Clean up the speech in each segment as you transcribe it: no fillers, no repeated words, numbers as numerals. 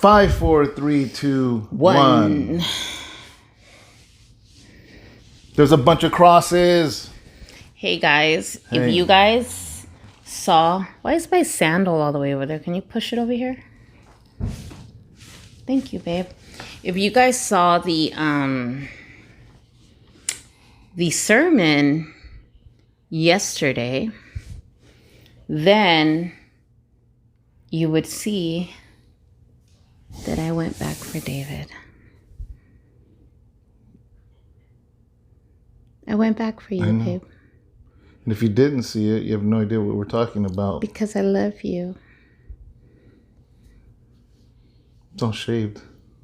5, 4, 3, 2, 1. There's a bunch of crosses. Hey guys, Hey. if you guys saw, why is my sandal all the way over there? Can you push it over here? Thank you, babe. If you guys saw the sermon yesterday, then you would see that I went back for David. I went back for you, babe. And if you didn't see it, you have no idea what we're talking about. Because I love you. It's all shaved.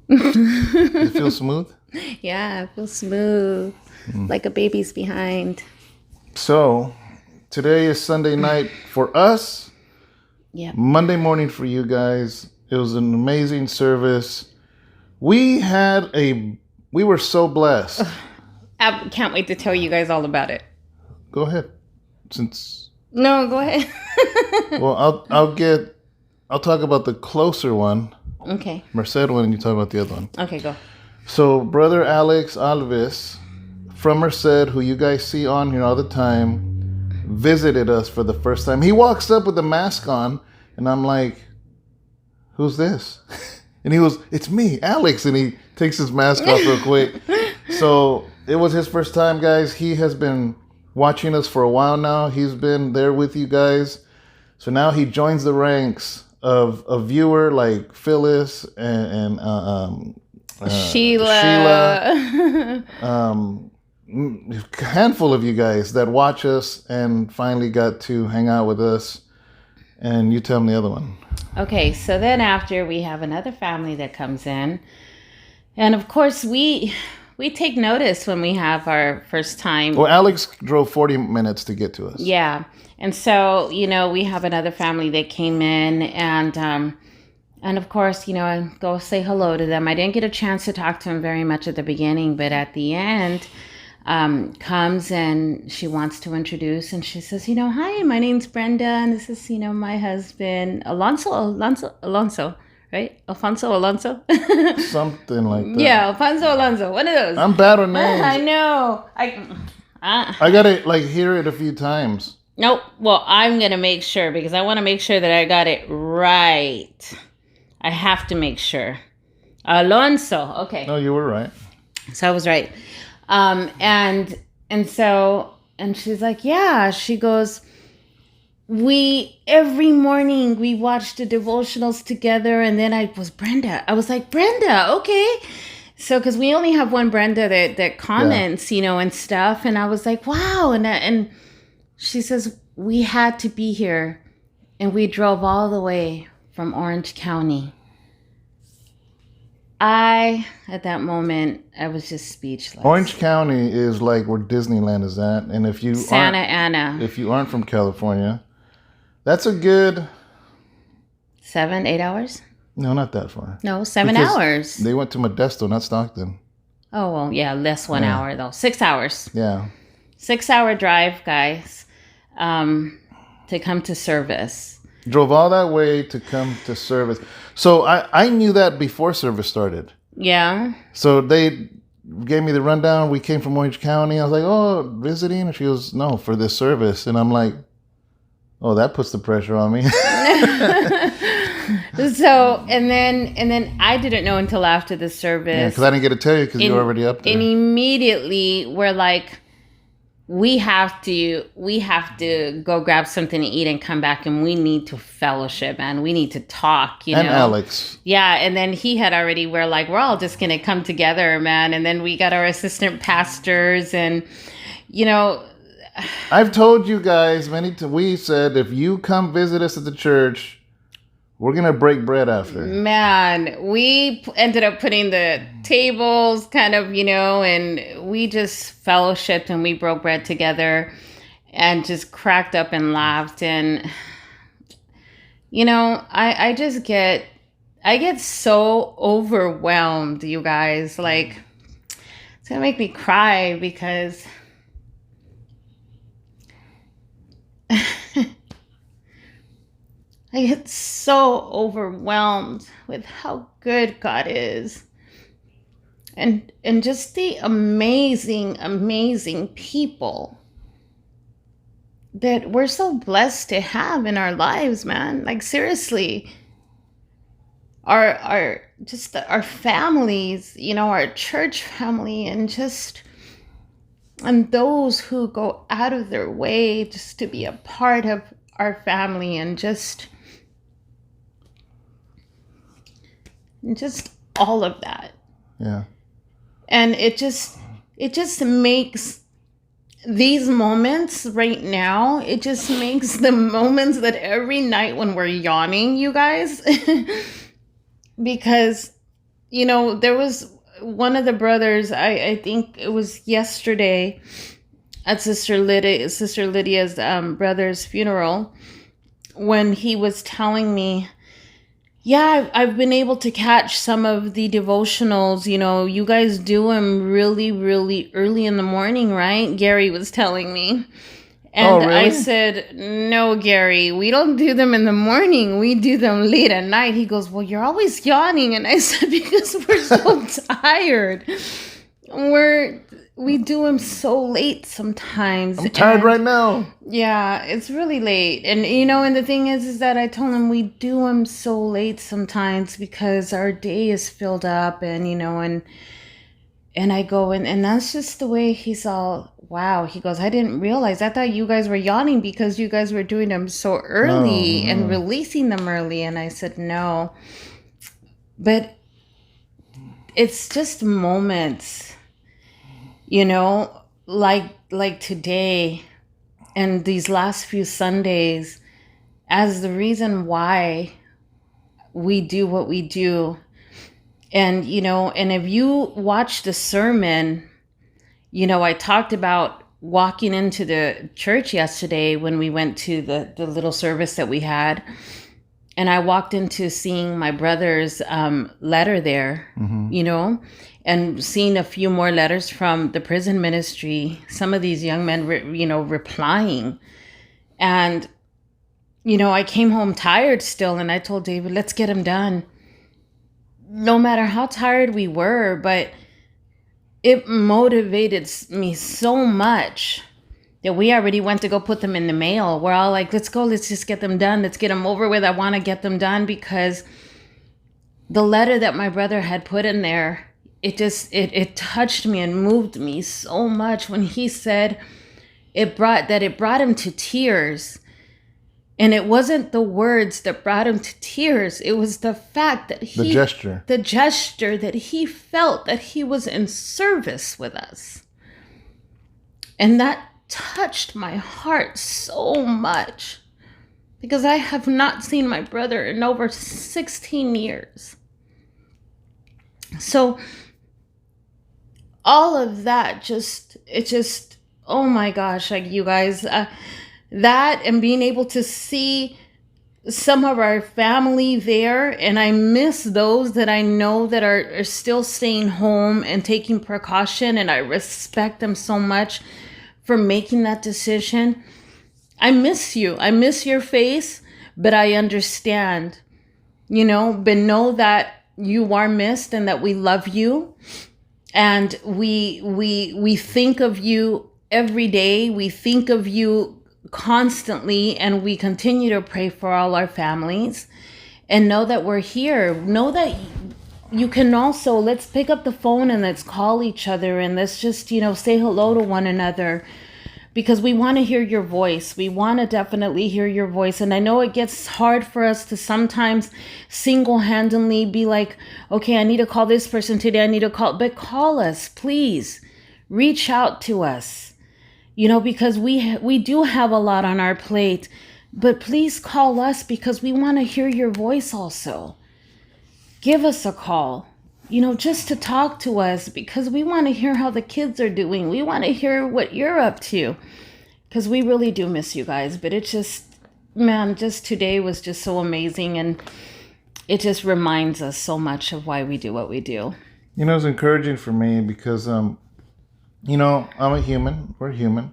Does it feel smooth? Yeah, I feel smooth. Like a baby's behind. So, today is Sunday night for us. Yeah. Monday morning for you guys. It was an amazing service. We were so blessed. I can't wait to tell you guys all about it. Go ahead. No, go ahead. Well, I'll talk about the closer one. Okay. Merced one, and you talk about the other one. Okay, go. So, Brother Alex Alves from Merced, who you guys see on here all the time, visited us for the first time. He walks up with a mask on, and I'm like, who's this? And it's me, Alex. And he takes his mask off real quick. So it was his first time, guys. He has been watching us for a while now. He's been there with you guys. So now he joins the ranks of a viewer like Phyllis and Sheila. Handful of you guys that watch us and finally got to hang out with us. And you tell them the other one. Okay, so then after we have another family that comes in. And of course, we take notice when we have our first time. Well, Alex drove 40 minutes to get to us. Yeah. And so, we have another family that came in and of course, I go say hello to them. I didn't get a chance to talk to them very much at the beginning, but at the end, comes and she wants to introduce and she says, hi, my name's Brenda and this is, my husband, Alonso, right? Alonso? Something like that. Yeah, Alfonso Alonso, one of those. I'm bad on names. I know. I gotta hear it a few times. Nope. Well, I'm going to make sure because I want to make sure that I got it right. I have to make sure. Alonso. Okay. No, you were right. So I was right. And she's like, yeah, she goes, every morning we watch the devotionals together. And then I was like, Brenda, okay. So, cause we only have one Brenda that comments, and stuff. And I was like, wow. And she says, we had to be here and we drove all the way from Orange County. At that moment, I was just speechless. Orange County is like where Disneyland is at. And if you Santa Ana. If you aren't from California, that's a good 7-8 hours? No, not that far. No, 7 because hours. They went to Modesto, not Stockton. Oh, well, yeah, less 1 hour though. 6 hours. Yeah. 6-hour drive, guys, to come to service. Drove all that way to come to service. So I knew that before service started. Yeah. So they gave me the rundown. We came from Orange County. I was like, oh, visiting? And she goes, no, for this service. And I'm like, oh, that puts the pressure on me. So, and then I didn't know until after the service. Yeah, because I didn't get to tell you because you were already up there. And immediately we're like, we have to go grab something to eat and come back and we need to fellowship, man. We need to talk, And Alex. Yeah, and then we're all just going to come together, man. And then we got our assistant pastors and, I've told you guys many times, we said, if you come visit us at the church, we're going to break bread after. Man, we ended up putting the tables kind of, and we just fellowshipped and we broke bread together and just cracked up and laughed. And, I get so overwhelmed, you guys. Like, it's going to make me cry because I get so overwhelmed with how good God is. And just the amazing, amazing people that we're so blessed to have in our lives, man. Like seriously, our just our families, our church family, and those who go out of their way just to be a part of our family, and just all of that. Yeah. And it just makes these moments right now, it just makes the moments that every night when we're yawning, you guys, because, there was one of the brothers, I think it was yesterday at Sister Lydia's brother's funeral, when he was telling me, yeah, I've been able to catch some of the devotionals. You guys do them really, really early in the morning, right? Gary was telling me. And really? I said, no, Gary, we don't do them in the morning. We do them late at night. He goes, well, you're always yawning. And I said, because we're so tired. We do them so late sometimes. I'm tired right now. Yeah, it's really late. And, and the thing is that I told him we do them so late sometimes because our day is filled up, and, and I go, and that's just the way. He's all, wow. He goes, I didn't realize. I thought you guys were yawning because you guys were doing them so early and releasing them early. And I said, no. But it's just moments, like today and these last few Sundays, as the reason why we do what we do. And, and if you watch the sermon, I talked about walking into the church yesterday when we went to the little service that we had. And I walked into seeing my brother's letter there, and seeing a few more letters from the prison ministry, some of these young men, replying. And, I came home tired still, and I told David, let's get them done. No matter how tired we were, but it motivated me so much that we already went to go put them in the mail. We're all like, let's go, let's just get them done. Let's get them over with. I want to get them done, because the letter that my brother had put in there, it touched me and moved me so much when he said it brought him to tears. And it wasn't the words that brought him to tears. It was the fact that the gesture that he felt that he was in service with us. And that touched my heart so much, because I have not seen my brother in over 16 years. So all of that oh my gosh, like you guys, that and being able to see some of our family there, and I miss those that I know that are still staying home and taking precaution, and I respect them so much for making that decision. I miss you. I miss your face, but I understand, but know that you are missed and that we love you. And we think of you every day. We think of you constantly, and we continue to pray for all our families, and know that we're here. Know that you can also, let's pick up the phone and let's call each other, and let's just, say hello to one another, because we want to hear your voice. We want to definitely hear your voice. And I know it gets hard for us to sometimes single-handedly be like, okay, I need to call this person today. I need to call, but call us, please. Reach out to us, because we do have a lot on our plate, but please call us, because we want to hear your voice also. Give us a call, just to talk to us, because we want to hear how the kids are doing. We want to hear what you're up to, because we really do miss you guys. But it just today was just so amazing, and it just reminds us so much of why we do what we do. It's encouraging for me because, I'm a human. We're human.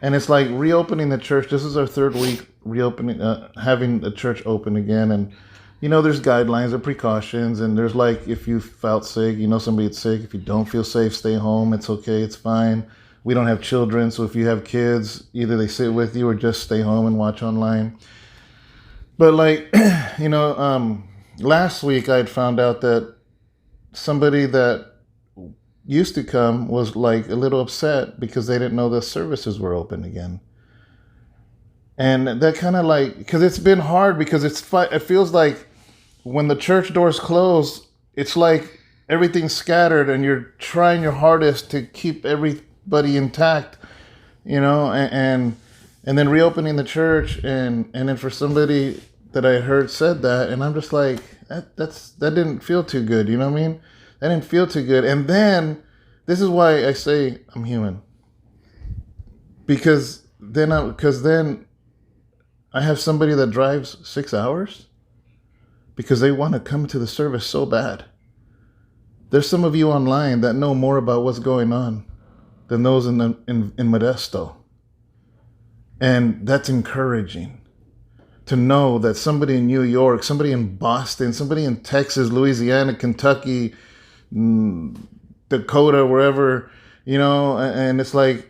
And it's like reopening the church. This is our third week reopening, having a church open again. And, there's guidelines and precautions. And there's like, if you felt sick, somebody's sick. If you don't feel safe, stay home. It's okay. It's fine. We don't have children. So if you have kids, either they sit with you or just stay home and watch online. But like, last week I'd found out that somebody that used to come was like a little upset because they didn't know the services were open again. And that kind of like, because it's been hard, because it feels like when the church doors close, it's like everything's scattered and you're trying your hardest to keep everybody intact, and then reopening the church, and then for somebody that I heard said that, and I'm just like, that didn't feel too good, you know what I mean? That didn't feel too good. And then, this is why I say I'm human. Because then I have somebody that drives 6 hours because they want to come to the service so bad. There's some of you online that know more about what's going on than those in Modesto. And that's encouraging. To know that somebody in New York, somebody in Boston, somebody in Texas, Louisiana, Kentucky, Dakota, wherever, and it's like,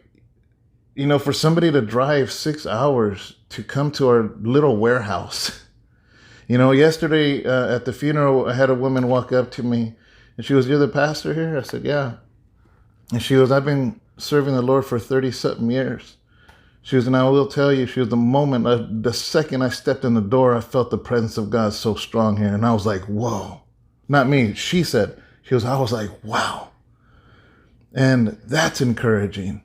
for somebody to drive 6 hours to come to our little warehouse. Yesterday at the funeral, I had a woman walk up to me and she goes, "You're the pastor here?" I said, "Yeah." And she goes, "I've been serving the Lord for 30-something years." She was, and I will tell you, she was the second I stepped in the door, I felt the presence of God so strong here. And I was like, whoa. Not me. She said, I was like, wow. And that's encouraging.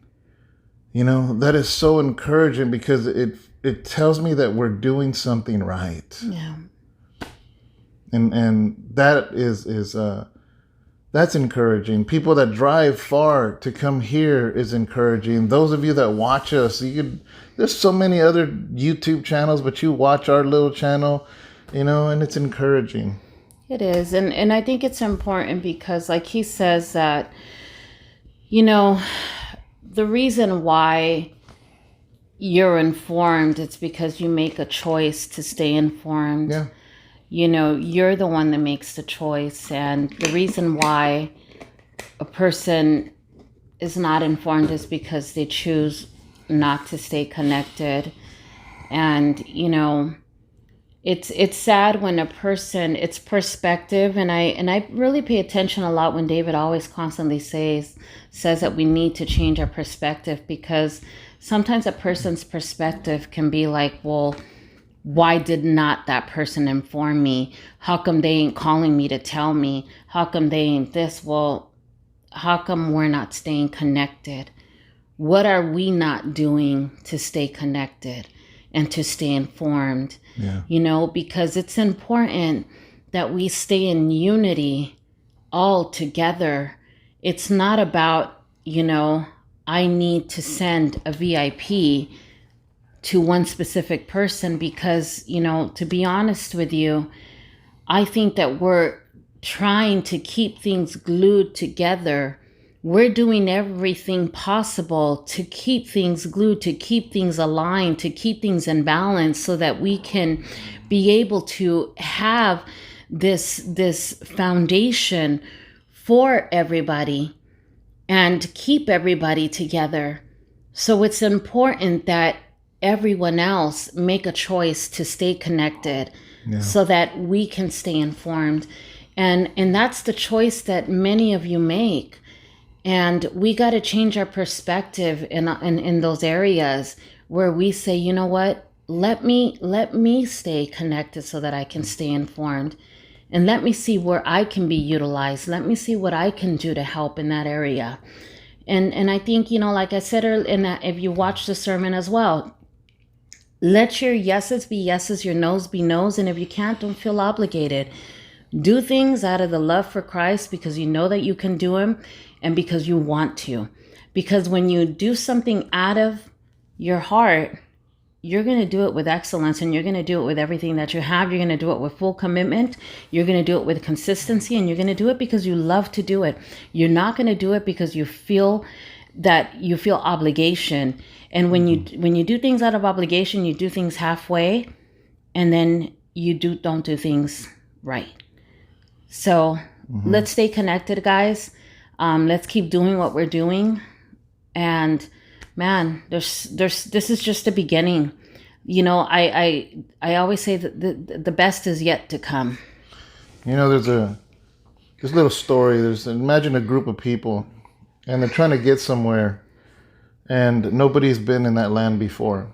That is so encouraging because it tells me that we're doing something right. Yeah. And that is that's encouraging. People that drive far to come here is encouraging. Those of you that watch us, there's so many other YouTube channels, but you watch our little channel, and it's encouraging. It is. And I think it's important because like he says that, the reason why you're informed, it's because you make a choice to stay informed. Yeah. You're the one that makes the choice. And the reason why a person is not informed is because they choose not to stay connected. And, it's sad when a person, it's perspective. And I really pay attention a lot when David always constantly says that we need to change our perspective, because sometimes a person's perspective can be like, well, why did not that person inform me? How come they ain't calling me to tell me? How come they ain't this? Well, how come we're not staying connected? What are we not doing to stay connected and to stay informed? Yeah. Because it's important that we stay in unity all together. It's not about, I need to send a VIP to one specific person, because, to be honest with you, I think that we're trying to keep things glued together. We're doing everything possible to keep things glued, to keep things aligned, to keep things in balance, so that we can be able to have this foundation for everybody and keep everybody together. So it's important that everyone else make a choice to stay connected, so that we can stay informed. And that's the choice that many of you make. And we got to change our perspective in those areas where we say, you know what, let me stay connected so that I can stay informed. And let me see where I can be utilized. Let me see what I can do to help in that area. And I think, like I said earlier, if you watch the sermon as well, let your yeses be yeses, your noes be noes. And if you can't, don't feel obligated. Do things out of the love for Christ, because you know that you can do them, and because you want to. Because when you do something out of your heart, you're going to do it with excellence, and you're going to do it with everything that you have. You're going to do it with full commitment. You're going to do it with consistency, and you're going to do it because you love to do it. You're not going to do it because you feel that you feel obligation. And when you do things out of obligation, you do things halfway, and then you don't do things right. So let's stay connected, guys. Let's keep doing what we're doing. And man, this is just the beginning. You know, I always say that the best is yet to come. You know, there's this little story. Imagine a group of people, and they're trying to get somewhere, and nobody's been in that land before.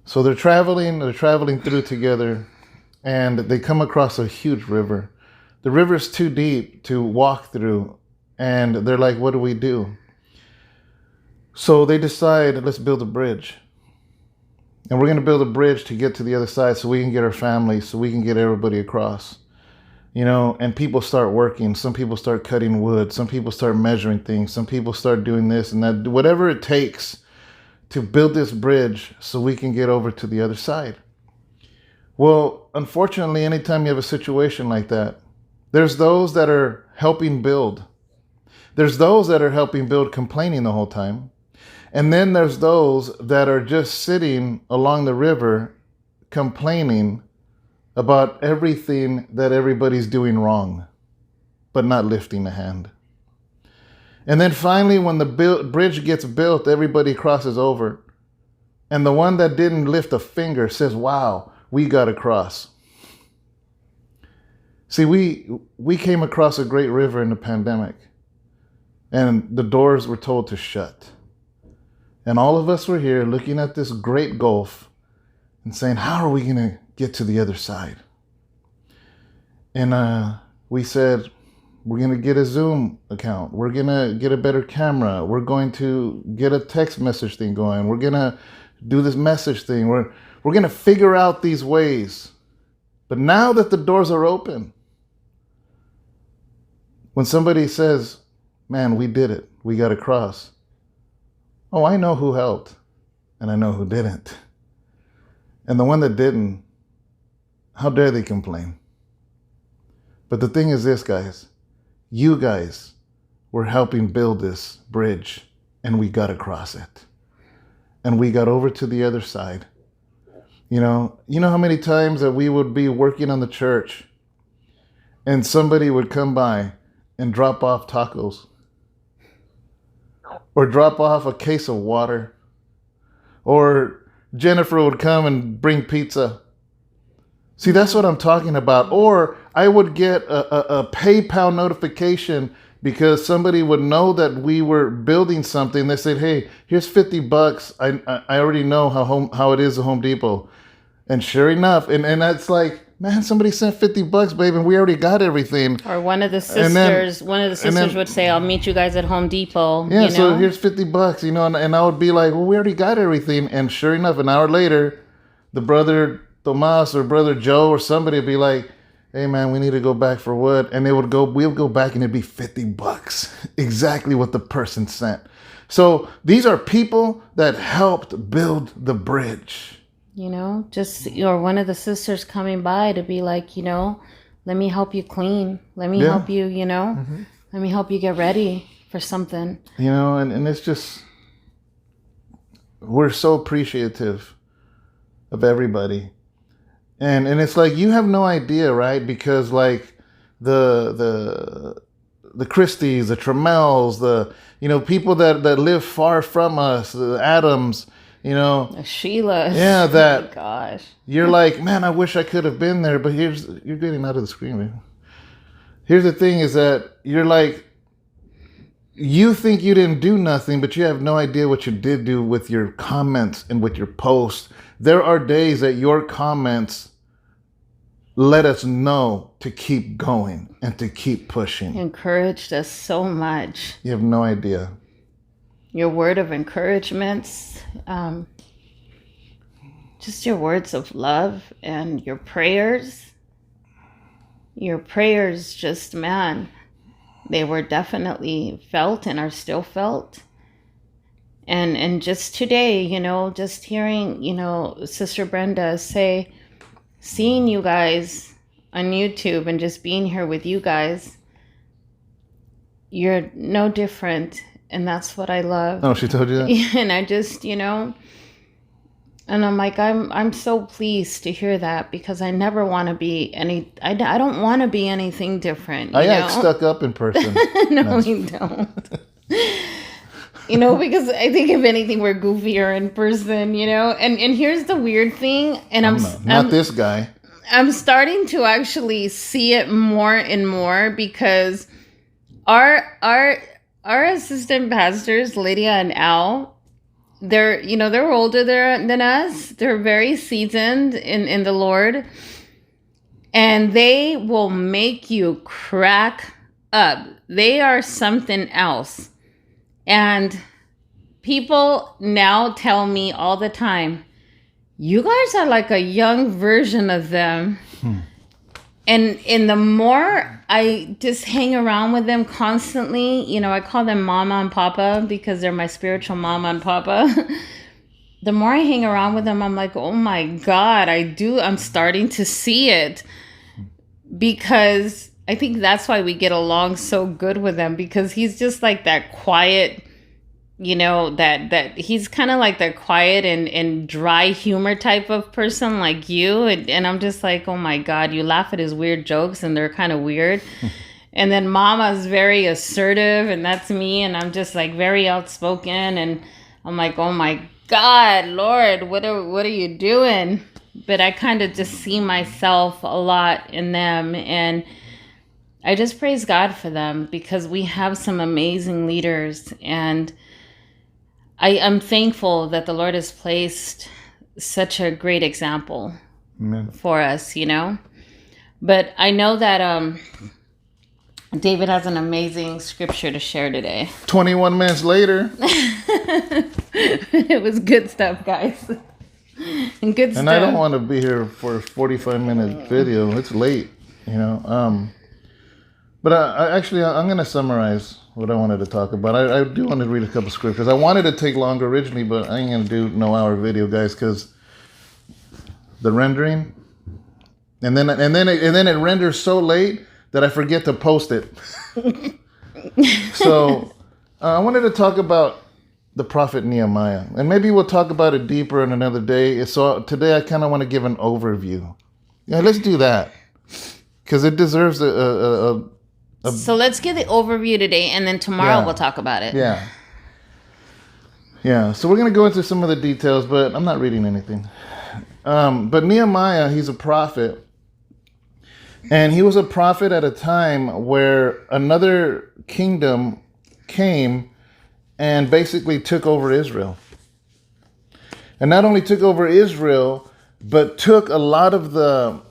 So they're traveling through together, and they come across a huge river. The river's too deep to walk through, and they're like, what do we do? So they decide, let's build a bridge. And we're going to build a bridge to get to the other side so we can get our families, so we can get everybody across. You know, and people start working. Some people start cutting wood. Some people start measuring things. Some people start doing this and that, whatever it takes to build this bridge so we can get over to the other side. Well, unfortunately, anytime you have a situation like that, there's those that are helping build. There's those that are helping build complaining the whole time. And then there's those that are just sitting along the river complaining about everything that everybody's doing wrong, but not lifting a hand. And then finally, when the bridge gets built, everybody crosses over. And the one that didn't lift a finger says, wow, we got across. See, we came across a great river in the pandemic, and the doors were told to shut. And all of us were here looking at this great gulf and saying, how are we going to get to the other side? And we said, we're going to get a Zoom account. We're going to get a better camera. We're going to get a text message thing going. We're going to do this message thing. We're going to figure out these ways. But now that the doors are open, when somebody says, man, we did it, we got across. Oh, I know who helped, and I know who didn't. And the one that didn't, how dare they complain? But the thing is this, guys, you guys were helping build this bridge, and we got across it. And we got over to the other side. You know how many times that we would be working on the church and somebody would come by and drop off tacos or drop off a case of water, or Jennifer would come and bring pizza. See, that's what I'm talking about. Or I would get a PayPal notification because somebody would know that we were building something. They said, hey, here's $50. I already know how it is at Home Depot. And sure enough, and that's like, man, somebody sent $50, babe, and we already got everything. Or one of the sisters would say, I'll meet you guys at Home Depot. Yeah, so here's $50, and I would be like, well, we already got everything. And sure enough, an hour later, the brother Tomas or brother Joe or somebody would be like, hey man, we need to go back for wood. And we'll go back and it'd be $50. Exactly what the person sent. So these are people that helped build the bridge. Or one of the sisters coming by to be like, let me help you clean. Let me help you, let me help you get ready for something. And it's just, we're so appreciative of everybody. And it's like, you have no idea, right? Because like the Christies, the Tremels, people that live far from us, the Adams, Sheila. Yeah, that. Oh my gosh. You're like, man, I wish I could have been there, but you're getting out of the screen, man. Here's the thing is that you're like, you think you didn't do nothing, but you have no idea what you did do with your comments and with your posts. There are days that your comments let us know to keep going and to keep pushing. Encouraged us so much. You have no idea. Your word of encouragement, just your words of love and your prayers. Your prayers just, man, they were definitely felt and are still felt. And just today, just hearing, Sister Brenda say, seeing you guys on YouTube and just being here with you guys, you're no different And that's what I love. Oh, she told you that? And I just, and I'm like, I'm so pleased to hear that, because I never want to be I don't want to be anything different. I act stuck up in person. No, you don't. Because I think if anything, we're goofier in person, and here's the weird thing. And I'm not this guy. I'm starting to actually see it more and more, because our assistant pastors, Lydia and Al, they're older than us. They're very seasoned in the Lord, and they will make you crack up. They are something else. And people now tell me all the time, you guys are like a young version of them. And the more I just hang around with them constantly, I call them Mama and Papa, because they're my spiritual Mama and Papa. The more I hang around with them, I'm like, oh my God, I'm starting to see it. Because I think that's why we get along so good with him, because he's just like that quiet, that he's kind of like that quiet and dry humor type of person like you. And I'm just like, oh my God, you laugh at his weird jokes and they're kind of weird. And then Mama's very assertive, and that's me. And I'm just like very outspoken. And I'm like, oh my God, Lord, what are you doing? But I kind of just see myself a lot in them. And I just praise God for them, because we have some amazing leaders. And I'm thankful that the Lord has placed such a great example Amen. For us, But I know that David has an amazing scripture to share today. 21 minutes later. It was good stuff, guys. And good stuff. And I don't want to be here for a 45-minute video. It's late, But I'm going to summarize what I wanted to talk about. I do want to read a couple scriptures. I wanted to take longer originally, but I ain't going to do no hour video, guys, because the rendering, and then it renders so late that I forget to post it. So I wanted to talk about the prophet Nehemiah, and maybe we'll talk about it deeper in another day. So today I kind of want to give an overview. Yeah, let's do that, because it deserves So let's give the overview today, and then tomorrow we'll talk about it. Yeah. So we're going to go into some of the details, but I'm not reading anything. But Nehemiah, he's a prophet. And he was a prophet at a time where another kingdom came and basically took over Israel. And not only took over Israel, but took a lot of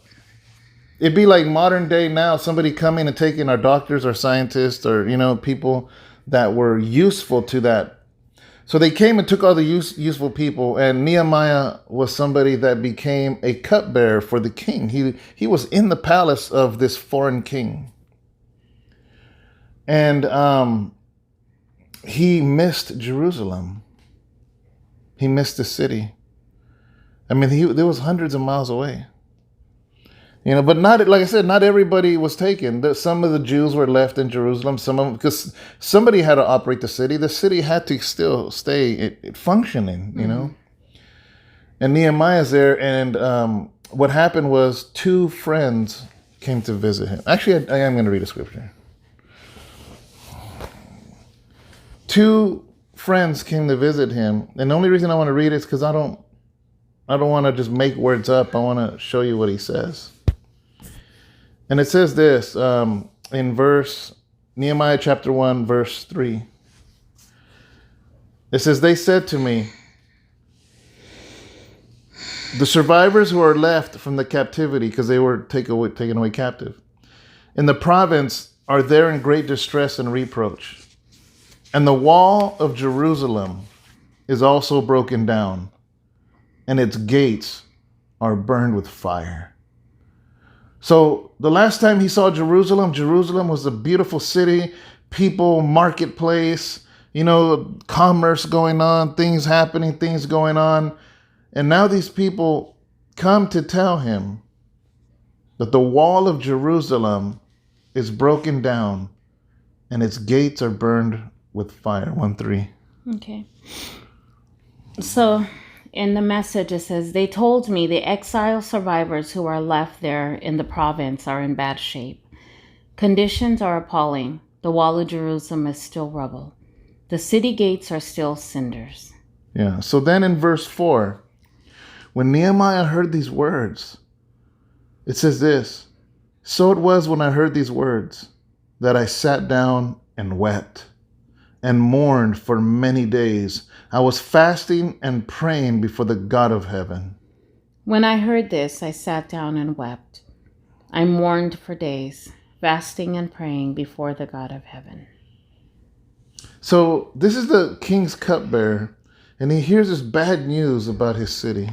it'd be like modern day now, somebody coming and taking our doctors or scientists or, people that were useful to that. So they came and took all the useful people, and Nehemiah was somebody that became a cupbearer for the king. He was in the palace of this foreign king. And he missed Jerusalem. He missed the city. I mean, there was hundreds of miles away. But not, like I said, not everybody was taken. Some of the Jews were left in Jerusalem. Some of them, because somebody had to operate the city. The city had to still stay functioning, And Nehemiah's there, and what happened was 2 friends came to visit him. Actually, I am going to read a scripture. 2 friends came to visit him, and the only reason I want to read it is because I don't want to just make words up. I want to show you what he says. And it says this in Nehemiah chapter 1, verse 3. It says, they said to me, the survivors who are left from the captivity, because they were taken away captive, in the province are there in great distress and reproach. And the wall of Jerusalem is also broken down, and its gates are burned with fire. So the last time he saw Jerusalem was a beautiful city, people, marketplace, commerce going on, things happening, things going on. And now these people come to tell him that the wall of Jerusalem is broken down and its gates are burned with fire. 1:3. Okay. So in the message it says, they told me the exile survivors who are left there in the province are in bad shape. Conditions are appalling. The wall of Jerusalem is still rubble. The city gates are still cinders. Yeah. So then in verse 4, when Nehemiah heard these words, it says this, so it was when I heard these words that I sat down and wept and mourned for many days. I was fasting and praying before the God of heaven. When I heard this, I sat down and wept. I mourned for days, fasting and praying before the God of heaven. So this is the king's cupbearer, and he hears this bad news about his city.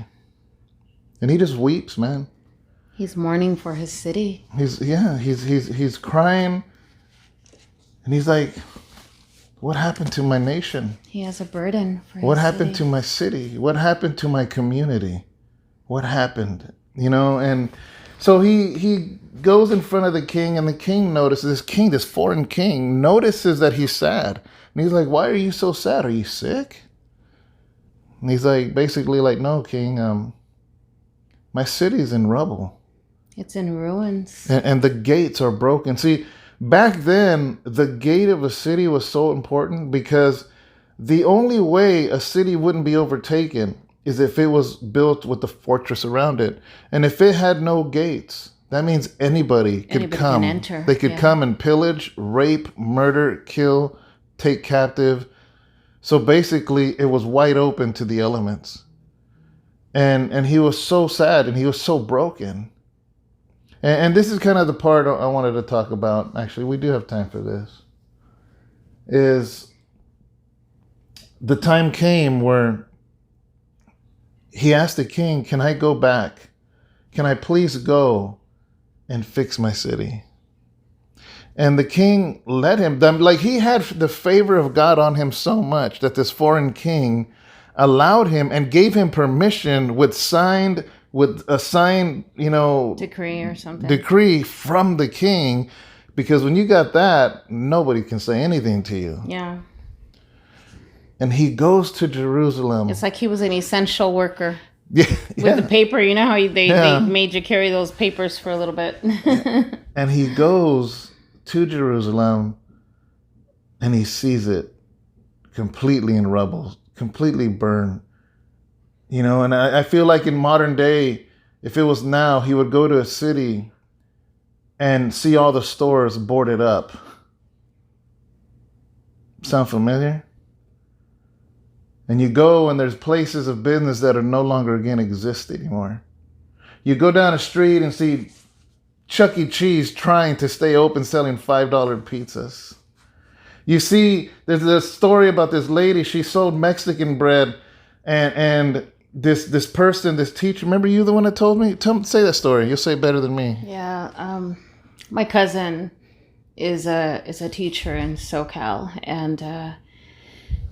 And he just weeps, man. He's mourning for his city. He's crying, and he's like, what happened to my nation? He has a burden for his What happened city. to my city? What happened to my community? What happened? And so he goes in front of the king, and the king notices, this foreign king notices that he's sad. And he's like, why are you so sad? Are you sick? And he's like, basically like, no, king, my city's in rubble. It's in ruins. And the gates are broken. See, back then, the gate of a city was so important because the only way a city wouldn't be overtaken is if it was built with the fortress around it. And if it had no gates, that means anybody could come. Can enter. They could come and pillage, rape, murder, kill, take captive. So basically, it was wide open to the elements. And he was so sad and he was so broken. And this is kind of the part I wanted to talk about. Actually, we do have time for this. Is the time came where he asked the king, can I go back? Can I please go and fix my city? And the king let him. Like, he had the favor of God on him so much that this foreign king allowed him and gave him permission with a signed, Decree or something. Decree from the king, because when you got that, nobody can say anything to you. Yeah. And he goes to Jerusalem. It's like he was an essential worker. Yeah, With the paper, you know how they made you carry those papers for a little bit. And he goes to Jerusalem and he sees it completely in rubble, completely burned. And I feel like in modern day, if it was now, he would go to a city and see all the stores boarded up. Sound familiar? And you go and there's places of business that are no longer going to exist anymore. You go down the street and see Chuck E. Cheese trying to stay open selling $5 pizzas. You see, there's a story about this lady, she sold Mexican bread and this person, this teacher, remember you the one that told me? Say that story. You'll say it better than me. Yeah. My cousin is a teacher in SoCal, and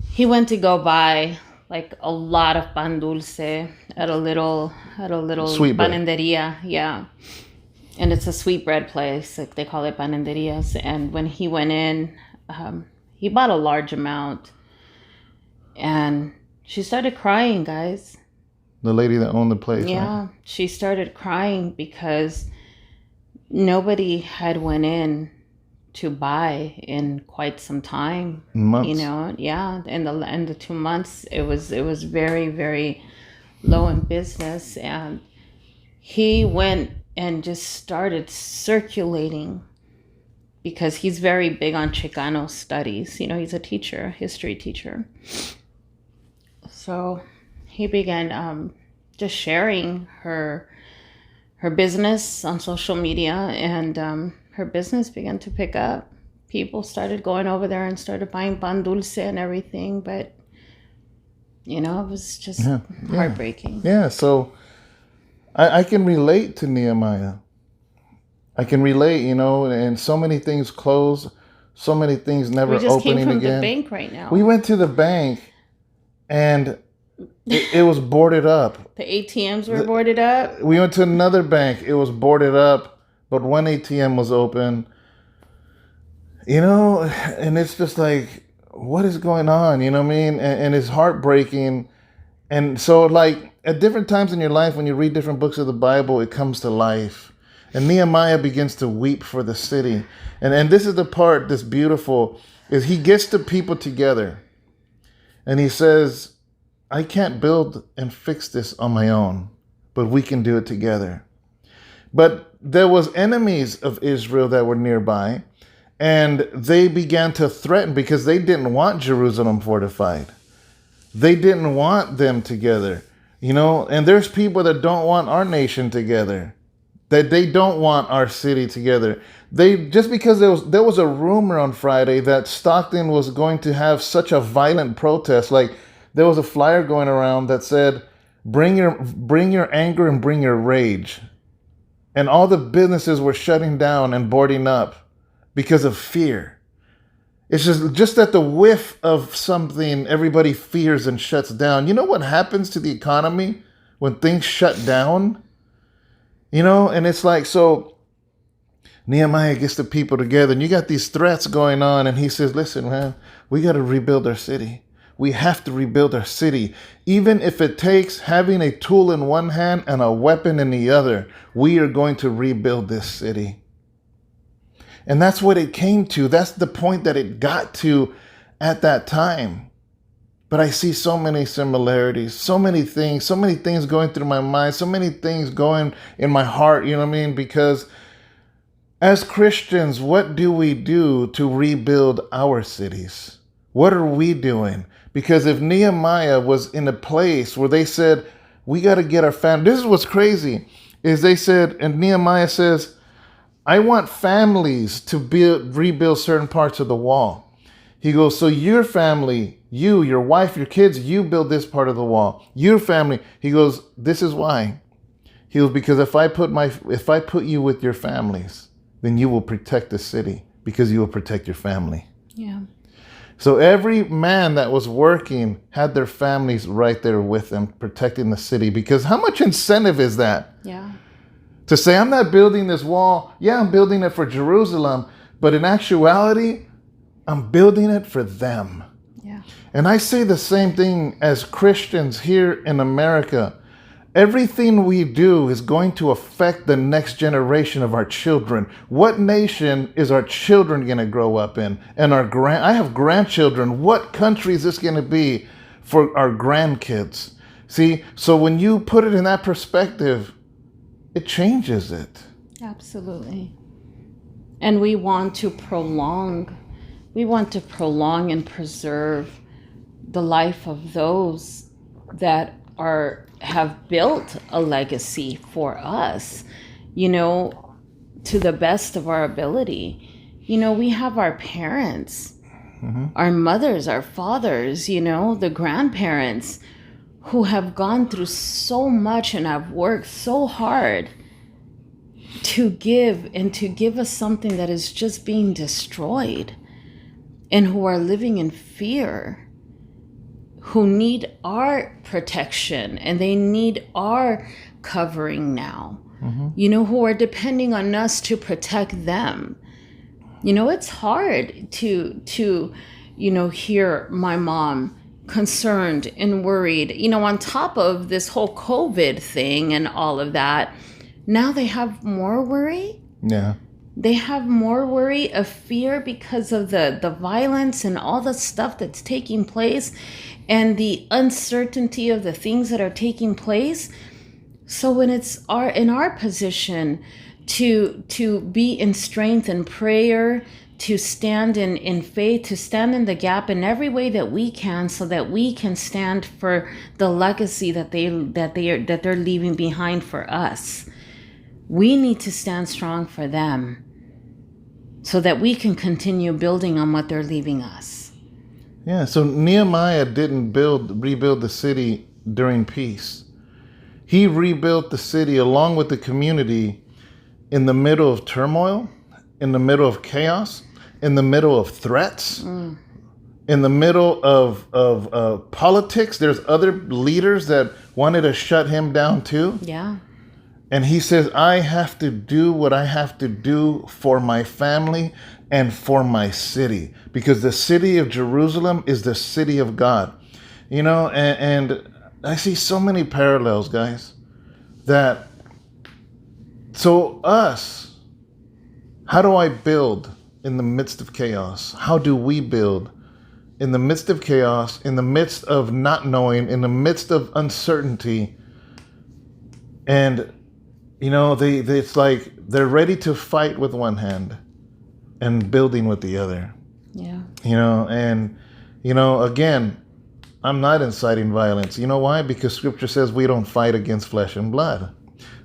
he went to go buy like a lot of pan dulce at a little Sweet bread. panenderia. Yeah. And it's a sweet bread place. Like they call it panenderias. And when he went in, he bought a large amount. And she started crying, guys. The lady that owned the place. Yeah. Right? She started crying because nobody had went in to buy in quite some time. Months. Yeah. In the 2 months, it was very, very low in business. And he went and just started circulating because he's very big on Chicano studies. He's a teacher, history teacher. So he began just sharing her business on social media, and her business began to pick up. People started going over there and started buying pan dulce and everything, but it was just heartbreaking. Yeah, so I can relate to Nehemiah. I can relate, and so many things closed, so many things never opening again. We just came from the bank right now. We went to the bank, and it was boarded up. The ATMs were boarded up. We went to another bank. It was boarded up, but one ATM was open. And it's just like, what is going on? You know what I mean? And it's heartbreaking. And so, like, at different times in your life, when you read different books of the Bible, it comes to life. And Nehemiah begins to weep for the city. And this is the part that's beautiful, is he gets the people together. And he says, I can't build and fix this on my own, but we can do it together. But there was enemies of Israel that were nearby, and they began to threaten because they didn't want Jerusalem fortified. They didn't want them together, you know, and there's people that don't want our nation together, that they don't want our city together. They just because there was a rumor on Friday that Stockton was going to have such a violent protest. Like, there was a flyer going around that said, bring your anger and bring your rage. And all the businesses were shutting down and boarding up because of fear. It's just at the whiff of something, everybody fears and shuts down. You know what happens to the economy when things shut down? You know, and it's like, so Nehemiah gets the people together, and you got these threats going on, and he says, listen, man, we got to rebuild our city. We have to rebuild our city. Even if it takes having a tool in one hand and a weapon in the other, we are going to rebuild this city. And that's what it came to. That's the point that it got to at that time. But I see so many similarities, so many things going through my mind, so many things going in my heart, you know what I mean? Because as Christians, what do we do to rebuild our cities? What are we doing? Because if Nehemiah was in a place where they said, we got to get our family. This is what's crazy, is they said, and Nehemiah says, I want families to rebuild certain parts of the wall. He goes, so your family, you, your wife, your kids, you build this part of the wall. Your family. He goes, this is why. He goes, because if I put you with your families, then you will protect the city because you will protect your family. Yeah. So every man that was working had their families right there with them, protecting the city. Because how much incentive is that? Yeah. To say, I'm not building this wall. Yeah, I'm building it for Jerusalem. But in actuality, I'm building it for them. Yeah. And I say the same thing as Christians here in America. Everything we do is going to affect the next generation of our children. What nation is our children going to grow up in? And I have grandchildren. What country is this going to be for our grandkids? See, so when you put it in that perspective, it changes it. Absolutely. And we want to prolong and preserve the life of those that have built a legacy for us, you know, to the best of our ability. You know, we have our parents, our mothers, our fathers, you know, the grandparents who have gone through so much and have worked so hard to give us something that is just being destroyed, and who are living in fear, who need our protection and they need our covering now, you know, who are depending on us to protect them. You know, it's hard to you know, hear my mom concerned and worried, you know, on top of this whole COVID thing and all of that. Now they have more worry. Yeah. They have more worry of fear because of the violence and all the stuff that's taking place and the uncertainty of the things that are taking place. So when it's in our position to be in strength and prayer, to stand in faith, to stand in the gap in every way that we can, so that we can stand for the legacy that they're leaving behind for us. We need to stand strong for them so that we can continue building on what they're leaving us. Yeah, so Nehemiah didn't rebuild the city during peace. He rebuilt the city along with the community in the middle of turmoil, in the middle of chaos, in the middle of threats, in the middle of politics. There's other leaders that wanted to shut him down too. Yeah. And he says, I have to do what I have to do for my family and for my city, because the city of Jerusalem is the city of God. You know, and I see so many parallels, guys, that, so us, how do I build in the midst of chaos? How do we build in the midst of chaos, in the midst of not knowing, in the midst of uncertainty? And, you know, it's like they're ready to fight with one hand and building with the other. Yeah. You know, and, you know, again, I'm not inciting violence. You know why? Because scripture says we don't fight against flesh and blood,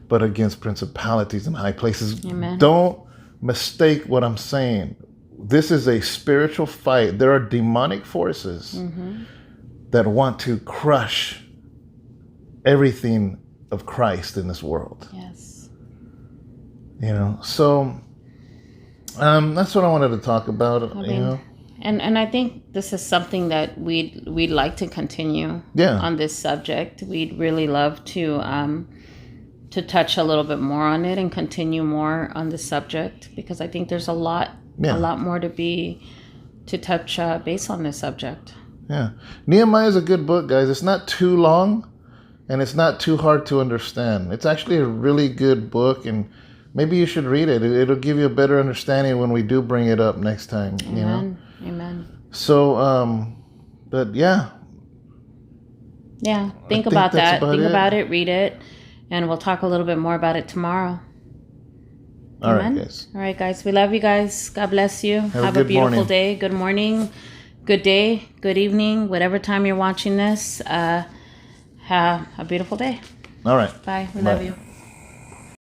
but against principalities and high places. Amen. Don't mistake what I'm saying. This is a spiritual fight. There are demonic forces that want to crush everything of Christ in this world. Yes. You know, so that's what I wanted to talk about. I mean, and I think this is something that we'd like to continue on this subject. We'd really love to touch a little bit more on it and continue more on the subject, because I think there's a lot more to touch base on this subject. Yeah, Nehemiah is a good book, guys. It's not too long, and it's not too hard to understand. It's actually a really good book, and maybe you should read it. It'll give you a better understanding when we do bring it up next time. Amen. You know? Amen. So, but yeah. Yeah, think about that. Think about it, read it, and we'll talk a little bit more about it tomorrow. All Amen. right, guys. All right, guys. We love you guys. God bless you. Have a beautiful morning. day. Good morning. Good day. Good evening. Whatever time you're watching this, have a beautiful day. All right. Bye. We love you.